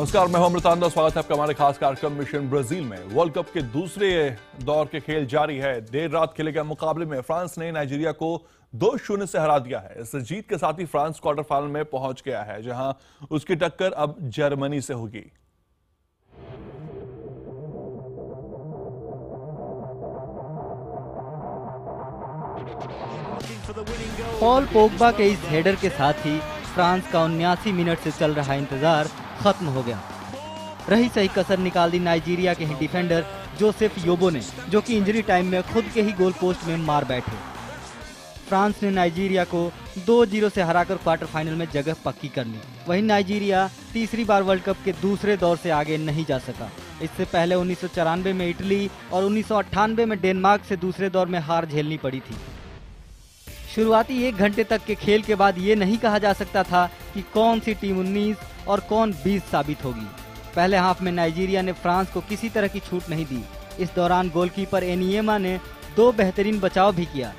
नमस्कार, मैं हूं अमृतानंद। स्वागत है आपका हमारे खास कार्यक्रम मिशन ब्राजील में। वर्ल्ड कप के दूसरे दौर के खेल जारी है। देर रात खेले गए मुकाबले में फ्रांस ने नाइजीरिया को 2-0 से हरा दिया है। इस जीत के साथ ही फ्रांस क्वार्टर फाइनल में पहुंच गया है, जहां उसकी टक्कर अब जर्मनी से होगी। पॉल पोग्बा के इस हेडर के साथ ही फ्रांस का 79 मिनट से चल रहा इंतजार खत्म हो गया। रही सही कसर निकाल दी नाइजीरिया के ही डिफेंडर जोसेफ योबो ने, जो कि इंजरी टाइम में खुद के ही गोल पोस्ट में मार बैठे। फ्रांस ने नाइजीरिया को 2-0 से हराकर क्वार्टर फाइनल में जगह पक्की कर ली। वहीं नाइजीरिया तीसरी बार वर्ल्ड कप के दूसरे दौर से आगे नहीं जा सका। इससे पहले 1994 में इटली और 1998 में डेनमार्क से दूसरे दौर में हार झेलनी पड़ी थी। शुरुआती 1 घंटे तक के खेल के बाद ये नहीं कहा जा सकता था कि कौन सी टीम 19 और कौन 20 साबित होगी। पहले हाफ में नाइजीरिया ने फ्रांस को किसी तरह की छूट नहीं दी। इस दौरान गोलकीपर एनियेमा ने 2 बेहतरीन बचाव भी किया,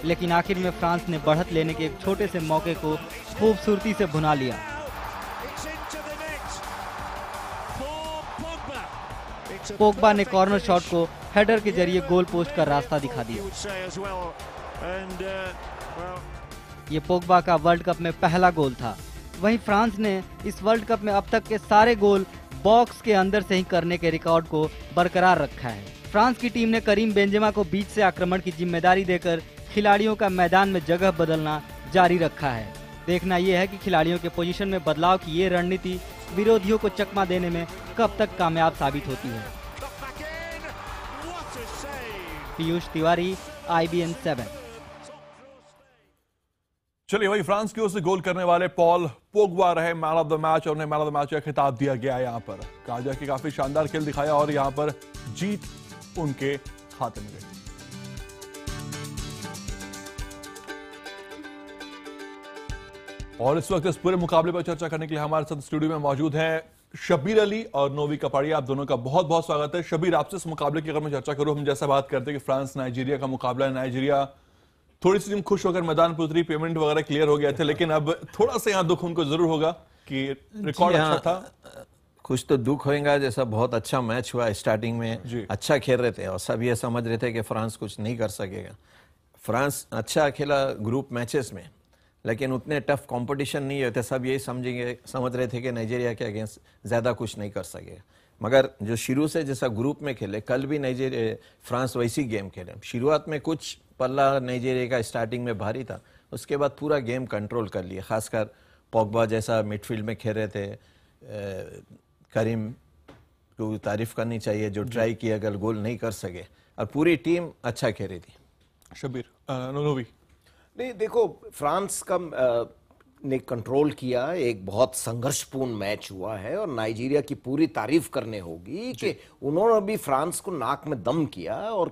लेकिन आखिर में फ्रांस ने बढ़त लेने के एक छोटे से मौके को खूबसूरती से भुना लिया। पोग्बा ने कॉर्नर शॉट को हेडर के जरिए गोल पोस्ट का रास्ता दिखा दिया। ये पोग्बा का वर्ल्ड कप में पहला गोल था। वहीं फ्रांस ने इस वर्ल्ड कप में अब तक के सारे गोल बॉक्स के अंदर से ही करने के रिकॉर्ड को बरकरार रखा है। फ्रांस की टीम ने करीम बेंजेमा को बीच से आक्रमण की जिम्मेदारी देकर खिलाड़ियों का मैदान में जगह बदलना जारी रखा है। देखना यह है कि खिलाड़ियों के पोजीशन में बदलाव की ये रणनीति विरोधियों को चकमा देने में कब तक कामयाब साबित होती है। पीयूष तिवारी, IBN 7। चलिए, वही फ्रांस की ओर से गोल करने वाले पॉल पोग्बा रहे मैन ऑफ द मैच और उन्हें मैन ऑफ द मैच का खिताब दिया गया। यहाँ पर कहा जाए कि काफी शानदार खेल दिखाया और यहाँ पर जीत उनके खाते में गई। और इस वक्त इस पूरे मुकाबले पर चर्चा करने के लिए हमारे साथ स्टूडियो में मौजूद हैं शब्बीर अली और नोवी कपाड़िया। आप दोनों का बहुत बहुत स्वागत है। शब्बीर, आपसे इस मुकाबले की अगर मैं चर्चा करूं, हम जैसा बात करते हैं कि फ्रांस नाइजीरिया का मुकाबला है। नाइजीरिया थोड़ी सी टीम खुश होकर मैदान पर उतरी, पेमेंट वगैरह क्लियर हो गया था, लेकिन अब थोड़ा सा यहाँ दुख उनको जरूर होगा कि रिकॉर्ड अच्छा था। कुछ तो दुख होगा, जैसा बहुत अच्छा मैच हुआ। स्टार्टिंग में अच्छा खेल रहे थे और सब ये समझ रहे थे कि फ्रांस कुछ नहीं कर सकेगा। फ्रांस अच्छा खेला ग्रुप मैचेस में, लेकिन उतने टफ कंपटीशन नहीं होते। सब यही समझ रहे थे कि नाइजीरिया के अगेंस्ट ज़्यादा कुछ नहीं कर सकेगा। मगर जो शुरू से जैसा ग्रुप में खेले, कल भी नाइजीरिया फ्रांस वैसी गेम खेले। शुरुआत में कुछ पल्ला नाइजीरिया का स्टार्टिंग में भारी था, उसके बाद पूरा गेम कंट्रोल कर लिया। खासकर पोग्बा जैसा मिडफील्ड में खेल रहे थे। करीम को तारीफ करनी चाहिए जो ट्राई किया, अगर गोल नहीं कर सके, और पूरी टीम अच्छा खेल रही थी। शब्बीर, नोवी नहीं, देखो, फ्रांस का ने कंट्रोल किया। एक बहुत संघर्षपूर्ण मैच हुआ है और नाइजीरिया की पूरी तारीफ करने होगी कि उन्होंने भी फ्रांस को नाक में दम किया और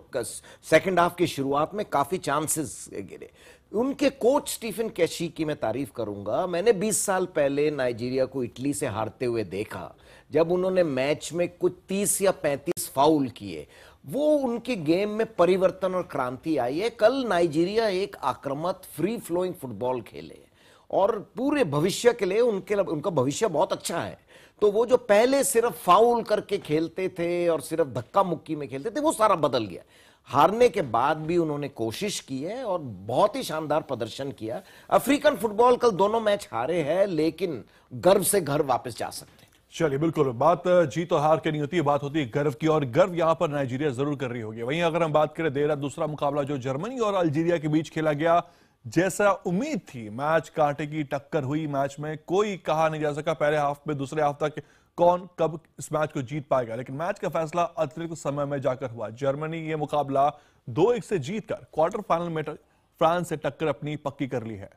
सेकंड हाफ की शुरुआत में काफी चांसेस गिरे। उनके कोच स्टीफन केशी की मैं तारीफ करूंगा। मैंने 20 साल पहले नाइजीरिया को इटली से हारते हुए देखा, जब उन्होंने मैच में कुछ 30 या 35 फाउल किए। वो उनके गेम में परिवर्तन और क्रांति आई है। कल नाइजीरिया एक आक्रामक फ्री फ्लोइंग फुटबॉल खेले और पूरे भविष्य के लिए उनका भविष्य बहुत अच्छा है। तो वो जो पहले सिर्फ फाउल करके खेलते थे और सिर्फ धक्का मुक्की में खेलते थे, वो सारा बदल गया। हारने के बाद भी उन्होंने कोशिश की है और बहुत ही शानदार प्रदर्शन किया। अफ्रीकन फुटबॉल कल दोनों मैच हारे हैं, लेकिन गर्व से घर वापस जा सकते हैं। चलिए, बिल्कुल, बात जीत और हार की नहीं होती है, बात होती है गर्व की, और गर्व यहां पर नाइजीरिया जरूर कर रही होगी। वहीं अगर हम बात करें देर रात दूसरा मुकाबला जो जर्मनी और अल्जीरिया के बीच खेला गया, जैसा उम्मीद थी मैच कांटे की टक्कर हुई। मैच में कोई कहा नहीं जा सका पहले हाफ में दूसरे हाफ तक कौन कब इस मैच को जीत पाएगा, लेकिन मैच का फैसला अतिरिक्त समय में जाकर हुआ। जर्मनी ये मुकाबला 2-1 से जीतकर क्वार्टर फाइनल में फ्रांस से टक्कर अपनी पक्की कर ली है।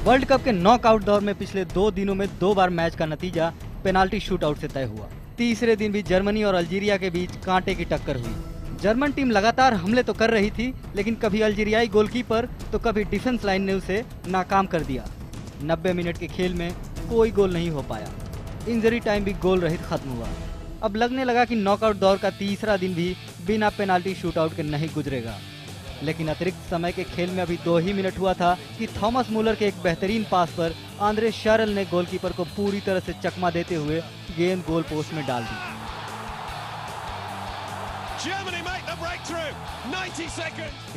वर्ल्ड कप के नॉकआउट दौर में पिछले 2 दिनों में 2 बार मैच का नतीजा पेनाल्टी शूटआउट से तय हुआ। तीसरे दिन भी जर्मनी और अल्जीरिया के बीच कांटे की टक्कर हुई। जर्मन टीम लगातार हमले तो कर रही थी, लेकिन कभी अल्जीरियाई गोलकीपर तो कभी डिफेंस लाइन ने उसे नाकाम कर दिया। 90 मिनट के खेल में कोई गोल नहीं हो पाया। इंजरी टाइम भी गोल रहित खत्म हुआ। अब लगने लगा कि नॉकआउट दौर का तीसरा दिन भी बिना पेनाल्टी शूटआउट के नहीं गुजरेगा। लेकिन अतिरिक्त समय के खेल में अभी 2 ही मिनट हुआ था कि थॉमस मुलर के एक बेहतरीन पास पर आंद्रे शारल ने गोलकीपर को पूरी तरह से चकमा देते हुए गेंद गोल पोस्ट में डाल दी।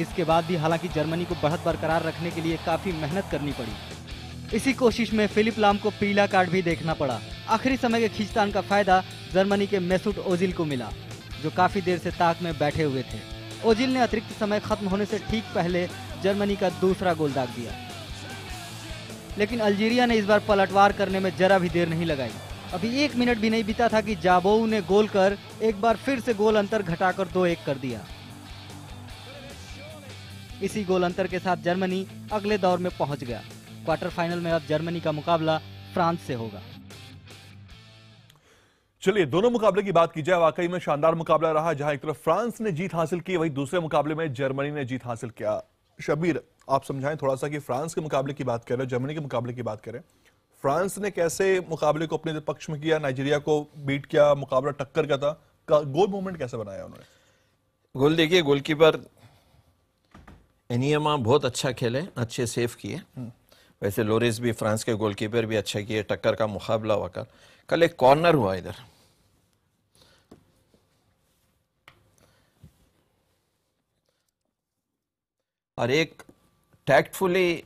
इसके बाद भी हालांकि जर्मनी को बढ़त बरकरार रखने के लिए काफी मेहनत करनी पड़ी। इसी कोशिश में फिलिप लाम को पीला कार्ड भी देखना पड़ा। आखिरी समय के खींचतान का फायदा जर्मनी के मेसूट ओजिल को मिला, जो काफी देर से ताक में बैठे हुए थे। ओजिल ने अतिरिक्त समय खत्म होने से ठीक पहले जर्मनी का दूसरा गोल दाग दिया। लेकिन अल्जीरिया ने इस बार पलटवार करने में जरा भी देर नहीं लगाई। अभी 1 मिनट भी नहीं बीता था कि जाबोऊ ने गोल कर एक बार फिर से गोल अंतर घटाकर 2-1 कर दिया। इसी गोल अंतर के साथ जर्मनी अगले दौर में पहुंच गया। क्वार्टर फाइनल में अब जर्मनी का मुकाबला फ्रांस से होगा। चलिए, दोनों मुकाबले की बात की जाए, वाकई में शानदार मुकाबला रहा। जहां एक तरफ फ्रांस ने जीत हासिल की, वहीं दूसरे मुकाबले में जर्मनी ने जीत हासिल किया। शबीर, आप समझाएं थोड़ा सा कि फ्रांस के मुकाबले की बात करें, जर्मनी के मुकाबले की बात करें। फ्रांस ने कैसे मुकाबले को अपने पक्ष में किया, नाइजीरिया को बीट किया, मुकाबला टक्कर का था, गोल मूवमेंट कैसे बनाया उन्होंने? गोल देखिए, गोलकीपर एनियमा बहुत अच्छा खेले, अच्छे सेव किए। वैसे लोरेस भी, फ्रांस के गोलकीपर भी अच्छा किए। टक्कर का मुकाबला हुआ। कल एक कॉर्नर हुआ इधर, और एक टैक्टफुली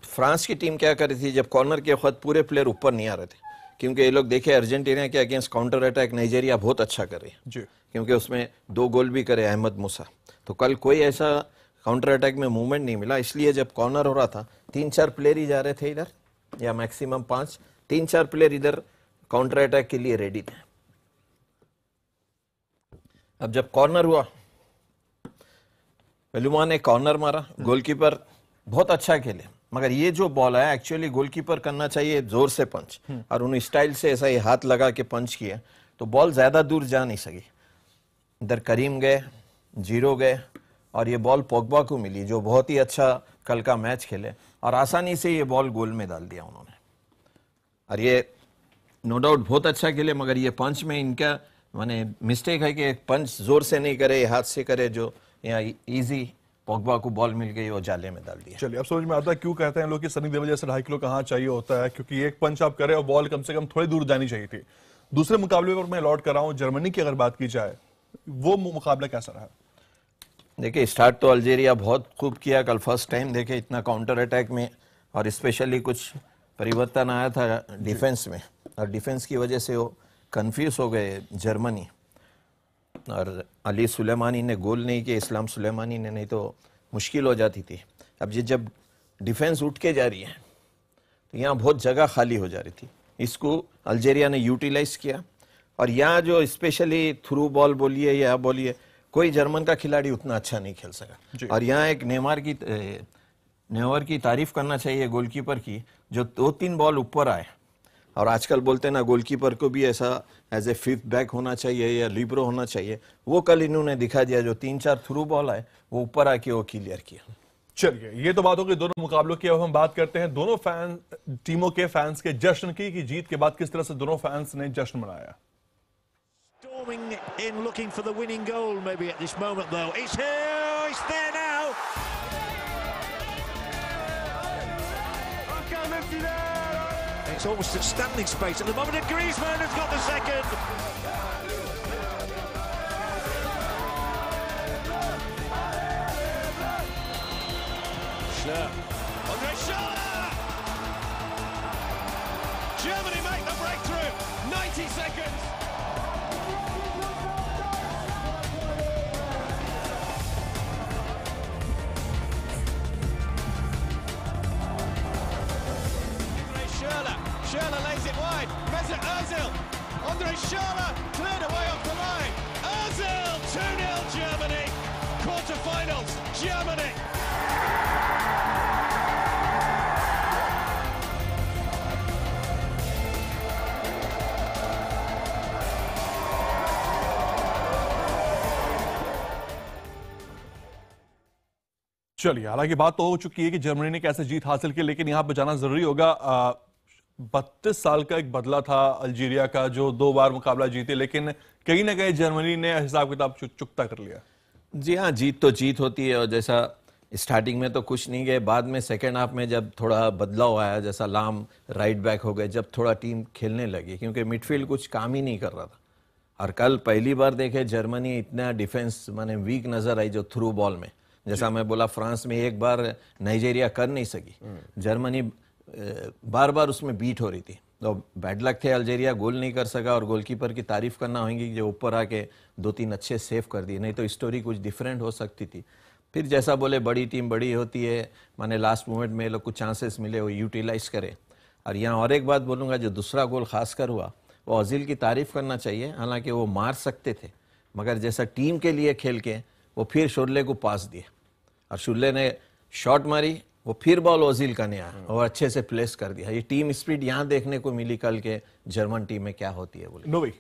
फ्रांस की टीम क्या कर रही थी, जब कॉर्नर के वक्त पूरे प्लेयर ऊपर नहीं आ रहे थे, क्योंकि ये लोग देखे अर्जेंटीना के अगेंस्ट काउंटर अटैक नाइजीरिया बहुत अच्छा कर रही है, क्योंकि उसमें 2 गोल भी करे अहमद मूसा। तो कल कोई ऐसा काउंटर अटैक में मूवमेंट नहीं मिला, इसलिए जब कॉर्नर हो रहा था 3-4 प्लेयर ही जा रहे थे इधर, या मैक्सिमम 5, 3-4 प्लेयर इधर काउंटर अटैक के लिए रेडी थे। अब जब कॉर्नर हुआ, पेलुमा ने कॉर्नर मारा, गोलकीपर बहुत अच्छा खेले, मगर ये जो बॉल है एक्चुअली गोलकीपर करना चाहिए जोर से पंच, और उन स्टाइल से ऐसा ही हाथ लगा के पंच किया तो बॉल ज्यादा दूर जा नहीं सकी। इधर करीम गए, जीरो गए, और ये बॉल पोग्बा को मिली, जो बहुत ही अच्छा कल का मैच खेले, और आसानी से ये बॉल गोल में डाल दिया उन्होंने। और ये नो डाउट बहुत अच्छा खेले, मगर ये पंच में इनका माने मिस्टेक है कि पंच जोर से नहीं करे, हाथ से करे, जो यहाँ इजी पोग्बा को बॉल मिल गई और जाले में डाल दिया। चलिए, अब समझ में आता है क्यों कहते हैं लोग कि सनी देओल जैसे 2.5 किलो कहाँ चाहिए होता है, क्योंकि एक पंच आप करें और बॉल कम से कम थोड़ी दूर जानी चाहिए थी। दूसरे मुकाबले पर मैं लौट कर रहा हूं, जर्मनी की अगर बात की जाए, वो मुकाबला कैसा रहा? देखिए, स्टार्ट तो अल्जीरिया बहुत खूब किया कल, फर्स्ट टाइम देखे इतना काउंटर अटैक में, और स्पेशली कुछ परिवर्तन आया था डिफेंस में, और डिफेंस की वजह से वो कंफ्यूज हो गए जर्मनी, और अली सुलेमानी ने गोल नहीं किया, इस्लाम सुलेमानी ने, नहीं तो मुश्किल हो जाती थी। अब ये जब डिफेंस उठ के जा रही है तो यहाँ बहुत जगह खाली हो जा रही थी, इसको अल्जीरिया ने यूटिलाइज किया, और यहाँ जो स्पेशली थ्रू बॉल बोलिए या बोलिए, कोई जर्मन का खिलाड़ी उतना अच्छा नहीं खेल सका। और यहाँ एक नेवर की तारीफ करना चाहिए गोलकीपर की, जो 2-3 बॉल ऊपर आए, और आजकल बोलते हैं ना गोलकीपर को भी ऐसा एज ए 5th बैक होना चाहिए या लिब्रो होना चाहिए, वो कल इन्होंने दिखा दिया, जो 3-4 थ्रू बॉल आए वो ऊपर आके वो क्लियर किया। चलिए, ये तो बात हो गई दोनों मुकाबलों की। अब हम बात करते हैं दोनों टीमों के फैंस के जश्न की, कि जीत के बाद किस तरह से दोनों फैंस ने जश्न मनाया। Storming in looking for the winning goal maybe at this moment though. It's here, it's there now. It's almost at standing space at the moment, and Griezmann has got the second. Andre Schürrle! Germany make the breakthrough. 90 seconds. Schürrle lays it wide. Mesut Özil. Andre Schürrle cleared away off the line. Özil 2-0 Germany. Quarterfinals Germany. चलिए, हालांकि बात तो हो चुकी है कि Germany ने कैसे जीत हासिल की, लेकिन यहां पर जाना जरूरी होगा। 32 साल का एक बदला था अल्जीरिया का, जो 2 बार मुकाबला जीते, लेकिन कहीं ना कहीं जर्मनी ने हिसाब किताब चुकता कर लिया। जी हाँ, जीत तो जीत होती है, और जैसा स्टार्टिंग में तो कुछ नहीं गए, बाद में सेकेंड हाफ में जब थोड़ा बदलाव आया, जैसा लाम राइट बैक हो गए, जब थोड़ा टीम खेलने लगी, क्योंकि मिडफील्ड कुछ काम ही नहीं कर रहा था। और कल पहली बार देखे जर्मनी इतना डिफेंस माने वीक नजर आई, जो थ्रू बॉल में, जैसा मैं बोला फ्रांस में एक बार नाइजीरिया कर नहीं सकी, जर्मनी बार बार उसमें बीट हो रही थी। तो बैड लक थे, अल्जीरिया गोल नहीं कर सका, और गोलकीपर की तारीफ करना होगी जो ऊपर आके 2-3 अच्छे सेव कर दिए, नहीं तो स्टोरी कुछ डिफरेंट हो सकती थी। फिर जैसा बोले बड़ी टीम बड़ी होती है, माने लास्ट मोमेंट में लोग कुछ चांसेस मिले वो यूटिलाइज करे। और यहाँ और एक बात बोलूँगा, जो दूसरा गोल खासकर हुआ वो ओजिल की तारीफ करना चाहिए, हालांकि वो मार सकते थे, मगर जैसा टीम के लिए खेल के वो फिर शुरले को पास दिए, और शुरले ने शॉट मारी, वो फिर बॉल ओजिल का नहीं आया और अच्छे से प्लेस कर दिया। ये टीम स्पिरिट यहाँ देखने को मिली कल के जर्मन टीम में क्या होती है बोले। नोवी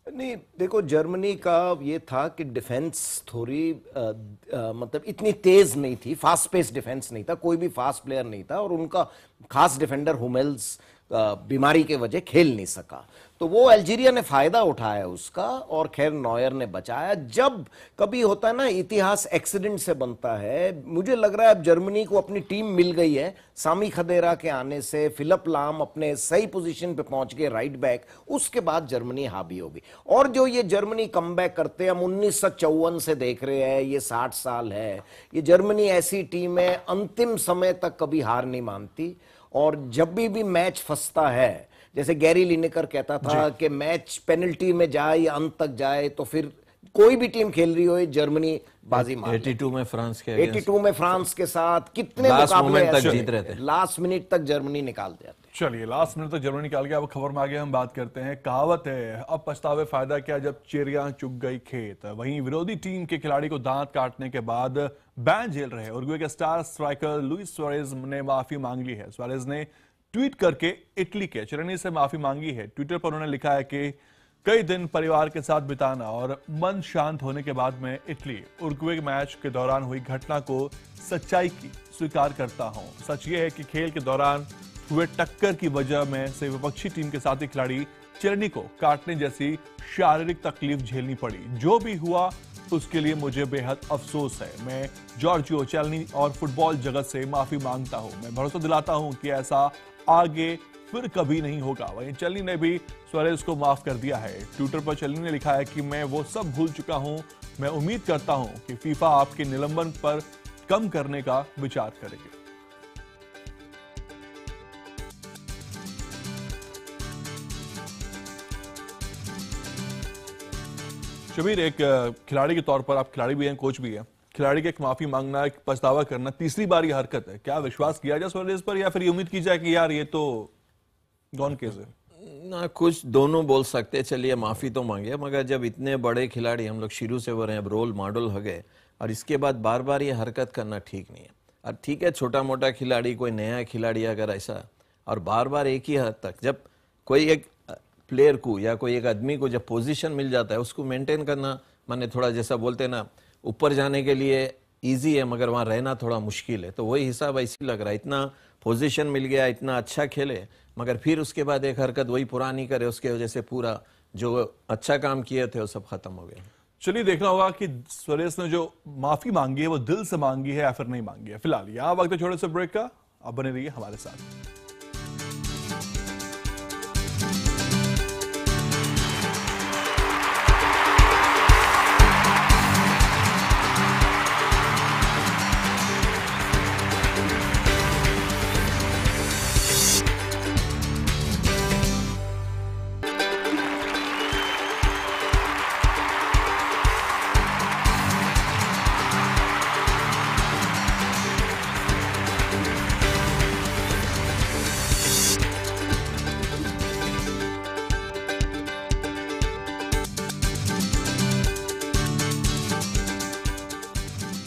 नहीं, देखो जर्मनी का ये था कि डिफेंस थोड़ी मतलब इतनी तेज नहीं थी, फास्ट पेस डिफेंस नहीं था, कोई भी फास्ट प्लेयर नहीं था, और उनका खास डिफेंडर हुमेल्स बीमारी के वजह खेल नहीं सका, तो वो अल्जीरिया ने फायदा उठाया उसका, और खैर नॉयर ने बचाया। जब कभी होता है ना, इतिहास एक्सीडेंट से बनता है। मुझे लग रहा है अब जर्मनी को अपनी टीम मिल गई है, सामी खदेरा के आने से फिलिप लाम अपने सही पोजीशन पे पहुंच गए राइट बैक, उसके बाद जर्मनी हावी होगी। और जो ये जर्मनी कमबैक करते हैं, हम 1954 से देख रहे हैं, ये 60 साल है, ये जर्मनी ऐसी टीम है अंतिम समय तक कभी हार नहीं मानती, और जब भी मैच फंसता है, जैसे गैरी लिनेकर कहता था कि मैच पेनल्टी में जाए या अंत तक जाए, तो फिर कोई भी टीम खेल रही हो जर्मनी बाजी मार 82 में फ्रांस के 82 में फ्रांस के साथ कितने लास्ट मुकाबले मोमेंट तक ऐसे जीत रहे थे, लास्ट मिनट तक जर्मनी निकाल देते। चलिए, लास्ट मिनट तक जर्मनी निकाल के अब खबर में आगे हम बात करते हैं। कहावत है, अब पछतावे फायदा क्या जब चिड़िया चुग गई खेत। वहीं विरोधी टीम के खिलाड़ी को दांत काटने के बाद बैन झेल रहे उरुग्वे के स्टार स्ट्राइकर लुइस सुआरेज ने माफी मांग ली है। सुआरेज ने ट्वीट करके इटली के चिरनी से माफी मांगी है। ट्विटर पर उन्होंने लिखा है कि कई दिन परिवार के साथ बिताना और मन शांत होने के बाद मैं इटली उरुग्वे के मैच के दौरान हुई घटना को सच्चाई की स्वीकार करता हूं। सच ये है कि खेल के दौरान हुए टक्कर की वजह में से विपक्षी टीम के साथी खिलाड़ी चिरनी को काटने जैसी शारीरिक तकलीफ झेलनी पड़ी। जो भी हुआ उसके लिए मुझे बेहद अफसोस है। मैं जॉर्जियो चेल्नी और फुटबॉल जगत से माफी मांगता हूं। मैं भरोसा दिलाता हूं कि ऐसा आगे फिर कभी नहीं होगा। वहीं चेल्नी ने भी सुआरेज को माफ कर दिया है। ट्विटर पर चेल्नी ने लिखा है कि मैं वो सब भूल चुका हूं। मैं उम्मीद करता हूं कि फीफा आपके निलंबन पर कम करने का विचार करेगी। शबीर, एक खिलाड़ी के तौर पर आप खिलाड़ी भी हैं, कोच भी हैं, खिलाड़ी के एक माफी मांगना, एक पछतावा करना तीसरी बार ये हरकत है। क्या विश्वास किया जाए सुआरेज पर, या फिर ये उम्मीद की जाए कि यार ये तो गॉन केस है? ना, कुछ दोनों बोल सकते। चलिए माफी तो मांगे, मगर जब इतने बड़े खिलाड़ी हम लोग शुरू से हो रहे हैं, अब रोल मॉडल हो गए, और इसके बाद बार बार ये हरकत करना ठीक नहीं है। और ठीक है, छोटा मोटा खिलाड़ी, कोई नया खिलाड़ी अगर ऐसा, और बार बार एक ही हद तक, जब कोई एक प्लेयर को या कोई एक आदमी को जब पोजीशन मिल जाता है, उसको मेंटेन करना, माने थोड़ा जैसा बोलते हैं ना, ऊपर जाने के लिए इजी है मगर वहां रहना थोड़ा मुश्किल है, तो वही हिसाब ऐसी लग रहा है। इतना पोजीशन मिल गया, इतना अच्छा खेले, मगर फिर उसके बाद एक हरकत वही पुरानी करे, उसके वजह से पूरा जो अच्छा काम किए थे वो सब खत्म हो गया। चलिए, देखना होगा कि सुआरेज ने जो माफी मांगी है वो दिल से मांगी है या फिर नहीं मांगी है। फिलहाल यहाँ वक्त है छोटे से ब्रेक का, अब बने रहिए हमारे साथ।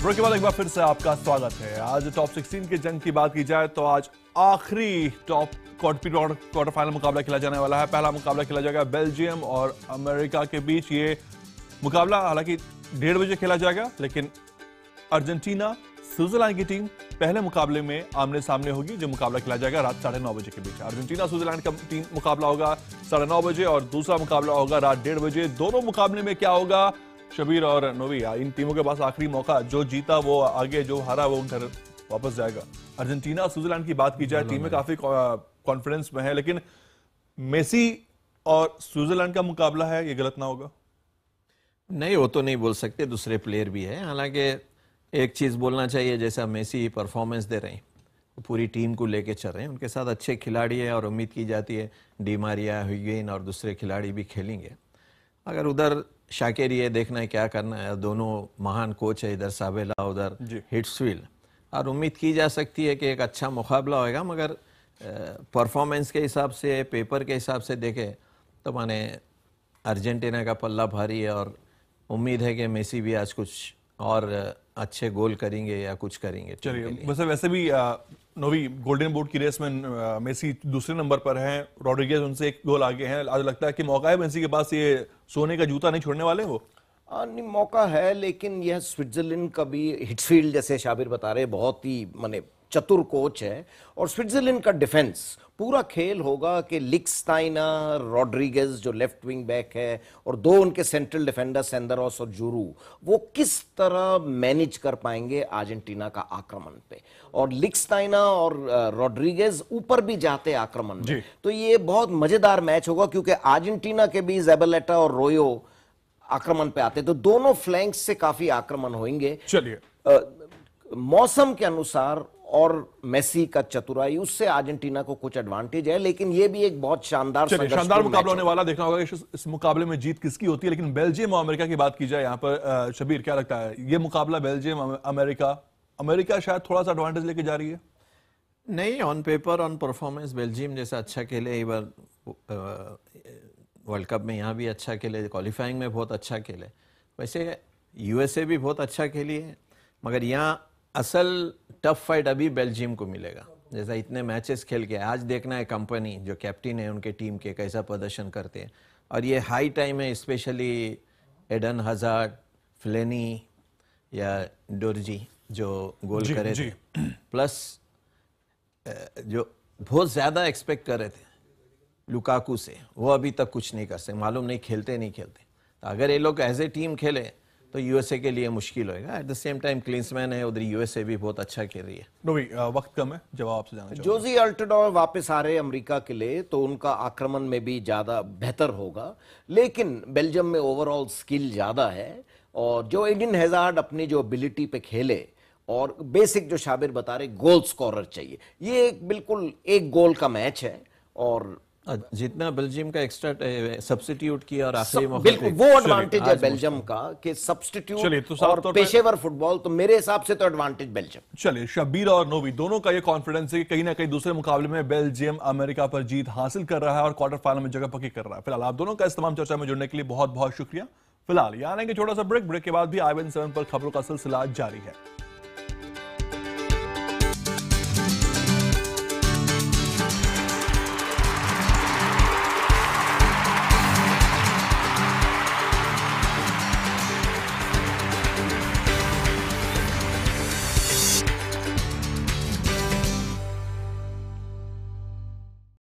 ब्रेक के बाद एक बार फिर से आपका स्वागत है। आज टॉप 16 के जंग की बात की जाए तो आज आखिरी टॉप क्वार्टर फाइनल मुकाबला खेला जाने वाला है। पहला मुकाबला खेला जाएगा बेल्जियम और अमेरिका के बीच। ये मुकाबला हालांकि 1:30 बजे खेला जाएगा, लेकिन अर्जेंटीना, स्विट्जरलैंड की टीम पहले मुकाबले में आमने सामने होगी, जो मुकाबला खेला जाएगा रात 9:30 बजे के बीच। अर्जेंटीना स्विट्जरलैंड का टीम मुकाबला होगा 9:30 बजे और दूसरा मुकाबला होगा रात 1:30 बजे। दोनों मुकाबले में क्या होगा, शबीर और नोवी, इन टीमों के पास आखिरी मौका, जो जीता वो आगे, जो हारा वो घर वापस जाएगा। अर्जेंटीना स्विट्जरलैंड की बात की जाए, टीमें काफी कॉन्फिडेंस में है, लेकिन मेसी और स्विट्जरलैंड का मुकाबला है, ये गलत ना होगा? नहीं, वो तो नहीं बोल सकते, दूसरे प्लेयर भी है। हालांकि एक चीज़ बोलना चाहिए, जैसा मेसी परफॉर्मेंस दे रहे हैं, पूरी टीम को लेके चल रहे हैं, उनके साथ अच्छे खिलाड़ी है और उम्मीद की जाती है डी मारिया, हिगुएन और दूसरे खिलाड़ी भी खेलेंगे। अगर उधर शाकिर, ये देखना है क्या करना है, दोनों महान कोच है, इधर साबेला उधर हिट्सफील्ड, और उम्मीद की जा सकती है कि एक अच्छा मुकाबला होगा। मगर परफॉर्मेंस के हिसाब से, पेपर के हिसाब से देखे तो माने अर्जेंटीना का पल्ला भारी है और उम्मीद है कि मेसी भी आज कुछ और अच्छे गोल करेंगे या कुछ करेंगे। चलिए, वैसे भी नोवी, गोल्डन बूट की रेस में मेसी दूसरे नंबर पर हैं, रॉड्रिगेज उनसे एक गोल आगे हैं। आज लगता है कि मौका है मेसी के पास, ये सोने का जूता नहीं छोड़ने वाले वो। नहीं, मौका है, लेकिन यह स्विट्जरलैंड का भी हिट्सफील्ड, जैसे शाबिर बता रहे, बहुत ही माने चतुर कोच है। और स्विट्जरलैंड का डिफेंस पूरा खेल होगा कि लिक्स्टाइनर, रॉड्रिगेज जो लेफ्ट विंग बैक है, और दो उनके सेंट्रल डिफेंडर सेंदरोस और जूरू, वो किस तरह मैनेज कर पाएंगे अर्जेंटीना का आक्रमण पे। और लिक्स्टाइनर और रॉड्रिगेज ऊपर भी जाते आक्रमण में, तो ये बहुत मजेदार मैच होगा, क्योंकि अर्जेंटीना के भी ज़ैबलेटा और रोयो आक्रमण पे आते, तो दोनों फ्लैंक्स से काफी आक्रमण होंगे। चलिए, मौसम के अनुसार और मेसी का चतुराई, उससे अर्जेंटीना को कुछ एडवांटेज है, लेकिन ये भी एक बहुत शानदार मुकाबला होने वाला। देखना होगा कि इस मुकाबले में जीत किसकी होती है। लेकिन बेल्जियम और अमेरिका की बात की जाए यहाँ पर, शबीर क्या लगता है, ये मुकाबला बेल्जियम अमेरिका शायद थोड़ा सा एडवांटेज लेके जा रही है? नहीं, on paper, on performance Belgium जैसा अच्छा खेले, एक बार वर्ल्ड कप में यहाँ भी अच्छा खेले, क्वालिफाइंग में बहुत अच्छा खेले। वैसे यूएसए भी बहुत अच्छा खेली है, मगर यहाँ असल टफ फाइट अभी बेल्जियम को मिलेगा। जैसा इतने मैचेस खेल के आज देखना है कंपनी जो कैप्टन है उनके टीम के कैसा प्रदर्शन करते हैं, और ये हाई टाइम है, स्पेशली एडन हजार्ड, फ्लेनी या डोरजी जो गोल करे थे, प्लस जो बहुत ज़्यादा एक्सपेक्ट कर रहे थे लुकाकू से, वो अभी तक कुछ नहीं कर सकते, मालूम नहीं खेलते। तो अगर ये लोग एज ए टीम खेले तो यूएसए के लिए मुश्किल होगा। At the same time Klinsmann है, उधर यूएसए भी बहुत अच्छा खेल रही है। नोवी, वक्त कम है, जवाब आपसे जानना चाहूंगा। जोजी अल्टडोर वापस आ रहे अमेरिका के लिए, तो उनका आक्रमण में भी ज्यादा बेहतर होगा, लेकिन बेल्जियम में ओवरऑल स्किल ज्यादा है। और जो एडन हैजार्ड अपनी जो एबिलिटी पे खेले, और बेसिक जो शाबिर बता रहे, गोल स्कोरर चाहिए, ये बिल्कुल एक गोल का मैच है। और जितना बेल्जियम का एक्स्ट्रा सब्स्टिट्यूट किया और आखिरी मौके बिल्कुल वो एडवांटेज है बेल्जियम का कि सब्स्टिट्यूट और पेशेवर फुटबॉल, तो मेरे हिसाब से तो एडवांटेज बेल्जियम। चलिए, शबीर और नोवी दोनों का ये कॉन्फिडेंस है कि कहीं ना कहीं दूसरे मुकाबले में बेल्जियम अमेरिका पर जीत हासिल कर रहा है और क्वार्टर फाइनल में जगह पक्की कर रहा है। फिलहाल आप दोनों का इस तमाम चर्चा में जुड़ने के लिए बहुत बहुत शुक्रिया। फिलहाल यहाँ आने के छोटा सा ब्रेक के बाद भी IBN7 पर खबरों का सिलसिला जारी है।